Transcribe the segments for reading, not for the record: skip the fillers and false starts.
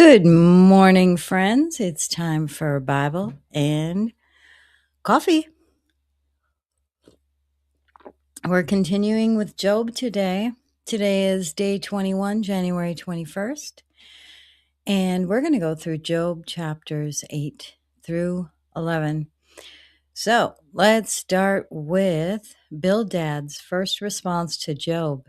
Good morning, friends. It's time for Bible and coffee. We're continuing with Job today. Today is day 21, January 21st. And we're going to go through Job chapters 8 through 11. So let's start with Bildad's first response to Job.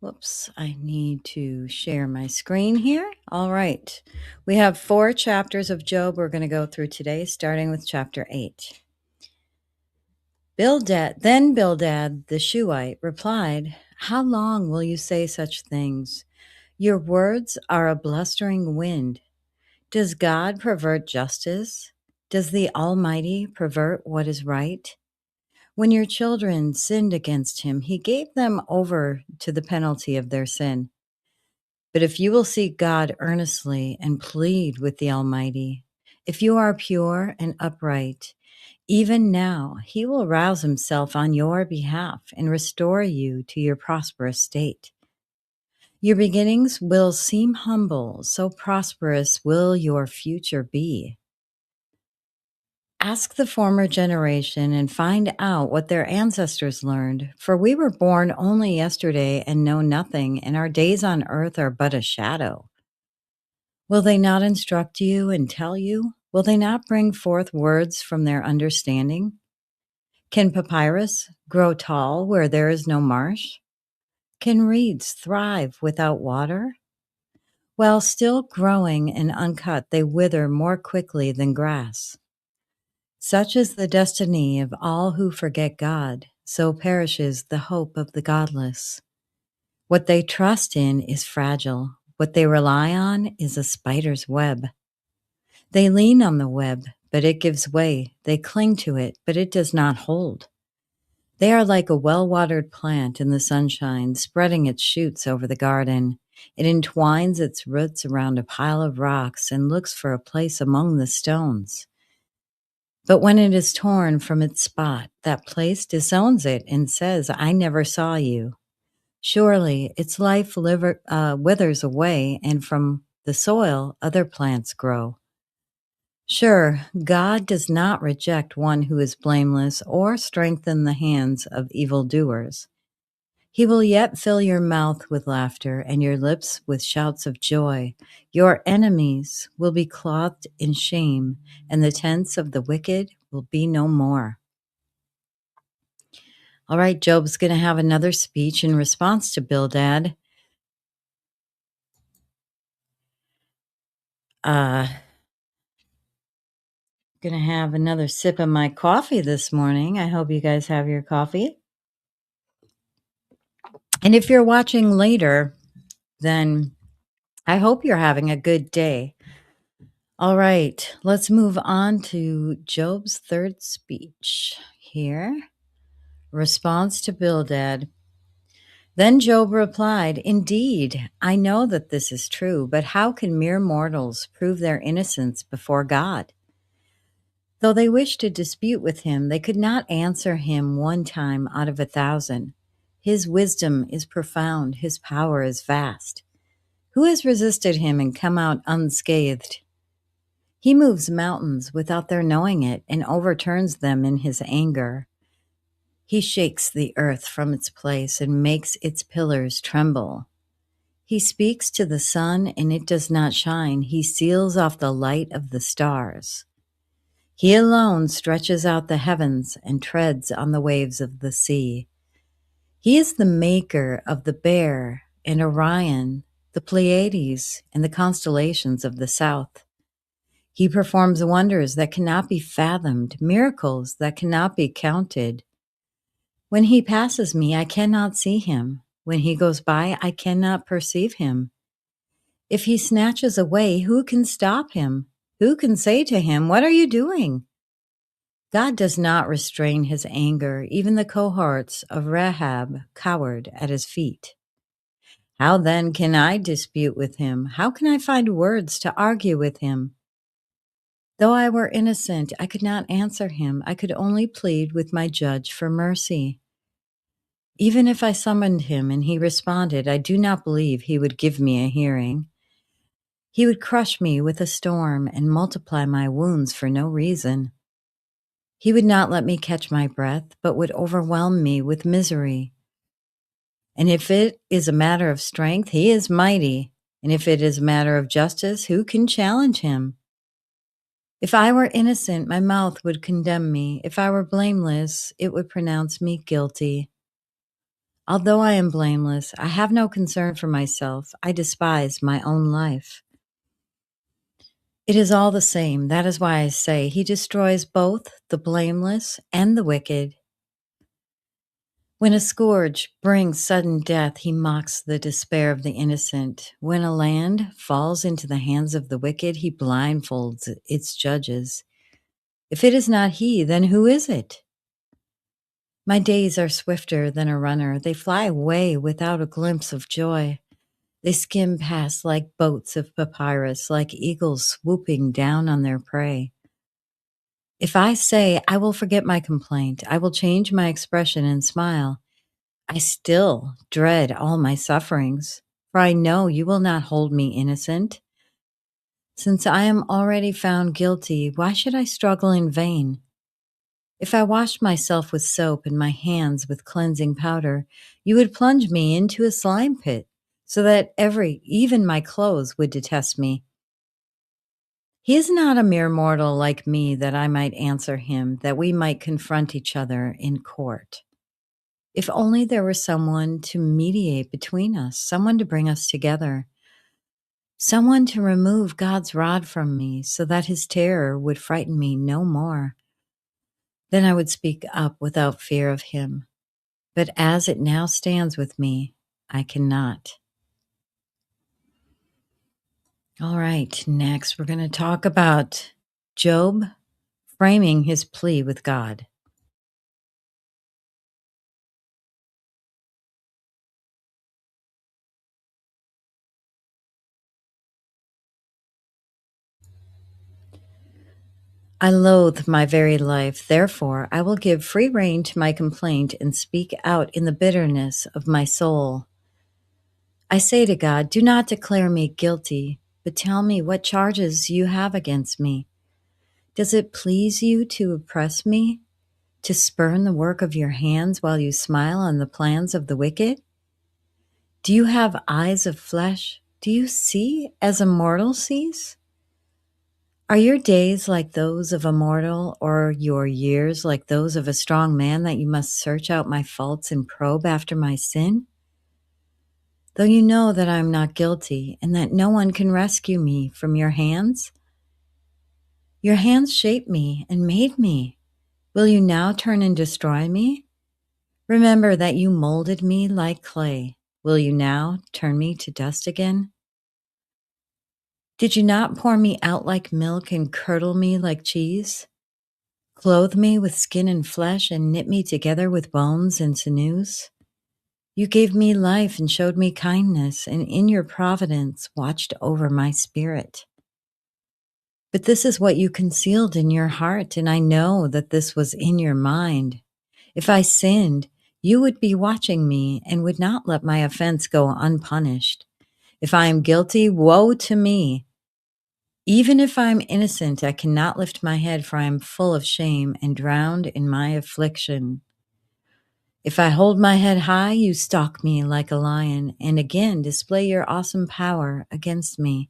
Whoops, I need to share my screen here. All right. We have 4 chapters of Job we're going to go through today, starting with chapter 8. Then Bildad the Shuhite replied, "How long will you say such things? Your words are a blustering wind. Does God pervert justice? Does the Almighty pervert what is right? When your children sinned against him, he gave them over to the penalty of their sin. But if you will seek God earnestly and plead with the Almighty, if you are pure and upright, even now he will rouse himself on your behalf and restore you to your prosperous state. Your beginnings will seem humble, so prosperous will your future be. Ask the former generation and find out what their ancestors learned, for we were born only yesterday and know nothing, and our days on earth are but a shadow. Will they not instruct you and tell you? Will they not bring forth words from their understanding? Can papyrus grow tall where there is no marsh? Can reeds thrive without water? While still growing and uncut, they wither more quickly than grass. Such is the destiny of all who forget God, so perishes the hope of the godless. What they trust in is fragile. What they rely on is a spider's web. They lean on the web, but it gives way. They cling to it, but it does not hold. They are like a well-watered plant in the sunshine, spreading its shoots over the garden. It entwines its roots around a pile of rocks and looks for a place among the stones. But when it is torn from its spot, that place disowns it and says, "I never saw you." Surely its life withers away, and from the soil other plants grow. Sure, God does not reject one who is blameless or strengthen the hands of evildoers. He will yet fill your mouth with laughter and your lips with shouts of joy. Your enemies will be clothed in shame, and the tents of the wicked will be no more. All right, Job's going to have another speech in response to Bildad. Going to have another sip of my coffee this morning. I hope you guys have your coffee. And if you're watching later, then I hope you're having a good day. All right, let's move on to Job's third speech here. Response to Bildad. Then Job replied, "Indeed, I know that this is true, but how can mere mortals prove their innocence before God? Though they wished to dispute with him, they could not answer him one time out of 1,000. His wisdom is profound, his power is vast. Who has resisted him and come out unscathed? He moves mountains without their knowing it and overturns them in his anger. He shakes the earth from its place and makes its pillars tremble. He speaks to the sun and it does not shine. He seals off the light of the stars. He alone stretches out the heavens and treads on the waves of the sea. He is the maker of the Bear and Orion, the Pleiades, and the constellations of the south. He performs wonders that cannot be fathomed, miracles that cannot be counted. When he passes me, I cannot see him. When he goes by, I cannot perceive him. If he snatches away, who can stop him? Who can say to him, "What are you doing?" God does not restrain his anger. Even the cohorts of Rahab cowered at his feet. How then can I dispute with him? How can I find words to argue with him? Though I were innocent, I could not answer him. I could only plead with my judge for mercy. Even if I summoned him and he responded, I do not believe he would give me a hearing. He would crush me with a storm and multiply my wounds for no reason. He would not let me catch my breath, but would overwhelm me with misery. And if it is a matter of strength, he is mighty. And if it is a matter of justice, who can challenge him? If I were innocent, my mouth would condemn me. If I were blameless, it would pronounce me guilty. Although I am blameless, I have no concern for myself. I despise my own life. It is all the same. That is why I say he destroys both the blameless and the wicked. When a scourge brings sudden death, he mocks the despair of the innocent. When a land falls into the hands of the wicked, he blindfolds its judges. If it is not he, then who is it? My days are swifter than a runner. They fly away without a glimpse of joy. They skim past like boats of papyrus, like eagles swooping down on their prey. If I say, I will forget my complaint, I will change my expression and smile, I still dread all my sufferings, for I know you will not hold me innocent. Since I am already found guilty, why should I struggle in vain? If I washed myself with soap and my hands with cleansing powder, you would plunge me into a slime pit, so that even my clothes would detest me. He is not a mere mortal like me that I might answer him, that we might confront each other in court. If only there were someone to mediate between us, someone to bring us together, someone to remove God's rod from me so that his terror would frighten me no more. Then I would speak up without fear of him. But as it now stands with me, I cannot. All right, next we're going to talk about Job framing his plea with God. I loathe my very life. Therefore, I will give free rein to my complaint and speak out in the bitterness of my soul. I say to God, do not declare me guilty, but tell me what charges you have against me. Does it please you to oppress me, to spurn the work of your hands while you smile on the plans of the wicked? Do you have eyes of flesh? Do you see as a mortal sees? Are your days like those of a mortal, or your years like those of a strong man, that you must search out my faults and probe after my sin? Though you know that I am not guilty, and that no one can rescue me from your hands? Your hands shaped me and made me. Will you now turn and destroy me? Remember that you molded me like clay. Will you now turn me to dust again? Did you not pour me out like milk and curdle me like cheese? Clothe me with skin and flesh and knit me together with bones and sinews? You gave me life and showed me kindness, and in your providence watched over my spirit. But this is what you concealed in your heart, and I know that this was in your mind. If I sinned, you would be watching me and would not let my offense go unpunished. If I am guilty, woe to me. Even if I am innocent, I cannot lift my head, for I am full of shame and drowned in my affliction. If I hold my head high, you stalk me like a lion, and again display your awesome power against me.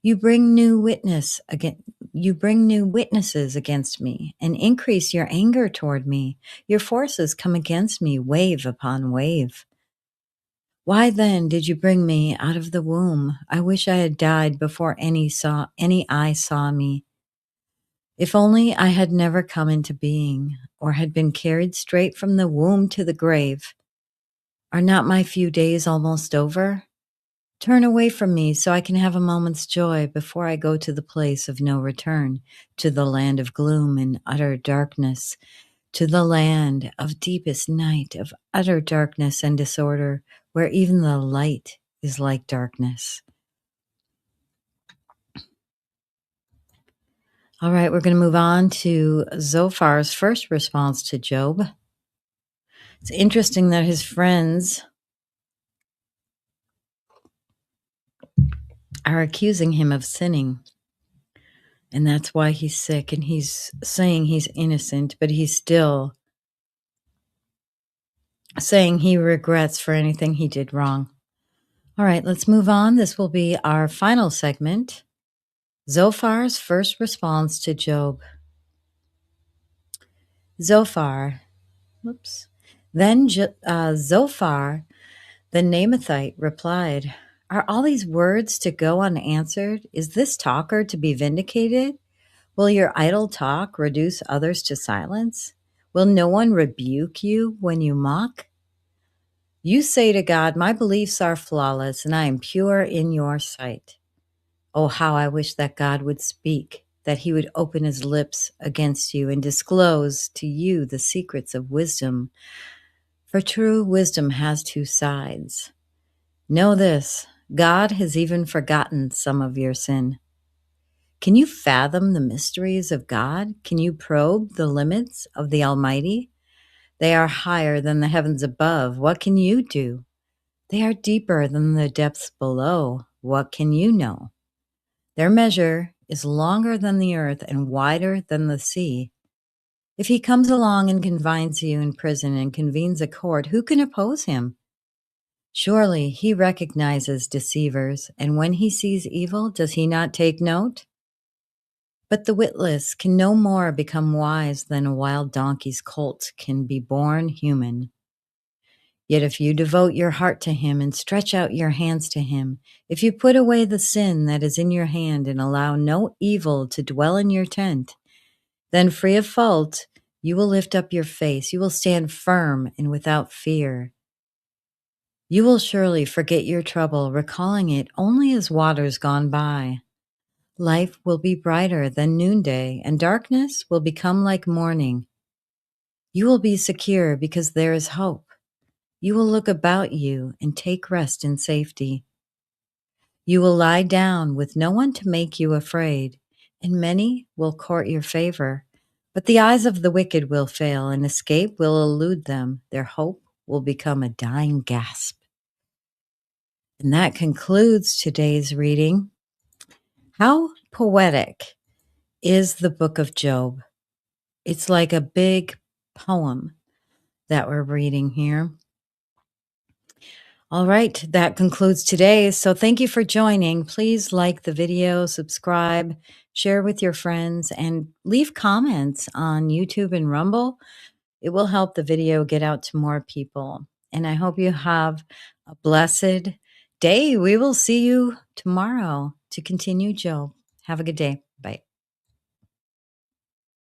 You bring you bring new witnesses against me and increase your anger toward me. Your forces come against me wave upon wave. Why then did you bring me out of the womb? I wish I had died before any eye saw me. If only I had never come into being, or had been carried straight from the womb to the grave. Are not my few days almost over? Turn away from me so I can have a moment's joy before I go to the place of no return, to the land of gloom and utter darkness, to the land of deepest night, of utter darkness and disorder, where even the light is like darkness. All right, we're going to move on to Zophar's first response to Job. It's interesting that his friends are accusing him of sinning, and that's why he's sick, and he's saying he's innocent, but he's still saying he regrets for anything he did wrong. All right, let's move on. This will be our final segment. Zophar's first response to Job. Zophar. Whoops. Then Zophar, the Naamathite, replied, "Are all these words to go unanswered? Is this talker to be vindicated? Will your idle talk reduce others to silence? Will no one rebuke you when you mock? You say to God, 'My beliefs are flawless, and I am pure in your sight.' Oh, how I wish that God would speak, that he would open his lips against you and disclose to you the secrets of wisdom. For true wisdom has two sides. Know this, God has even forgotten some of your sin. Can you fathom the mysteries of God? Can you probe the limits of the Almighty? They are higher than the heavens above. What can you do? They are deeper than the depths below. What can you know? Their measure is longer than the earth and wider than the sea. If he comes along and confines you in prison and convenes a court, who can oppose him? Surely he recognizes deceivers, and when he sees evil, does he not take note? But the witless can no more become wise than a wild donkey's colt can be born human. Yet if you devote your heart to him and stretch out your hands to him, if you put away the sin that is in your hand and allow no evil to dwell in your tent, then free of fault, you will lift up your face, you will stand firm and without fear. You will surely forget your trouble, recalling it only as waters gone by. Life will be brighter than noonday, and darkness will become like morning. You will be secure because there is hope. You will look about you and take rest in safety. You will lie down with no one to make you afraid, and many will court your favor. But the eyes of the wicked will fail, and escape will elude them. Their hope will become a dying gasp. And that concludes today's reading. How poetic is the book of Job? It's like a big poem that we're reading here. All right, that concludes today. So thank you for joining. Please like the video, subscribe, share with your friends, and leave comments on YouTube and Rumble. It will help the video get out to more people. And I hope you have a blessed day. We will see you tomorrow to continue Job. Have a good day. Bye.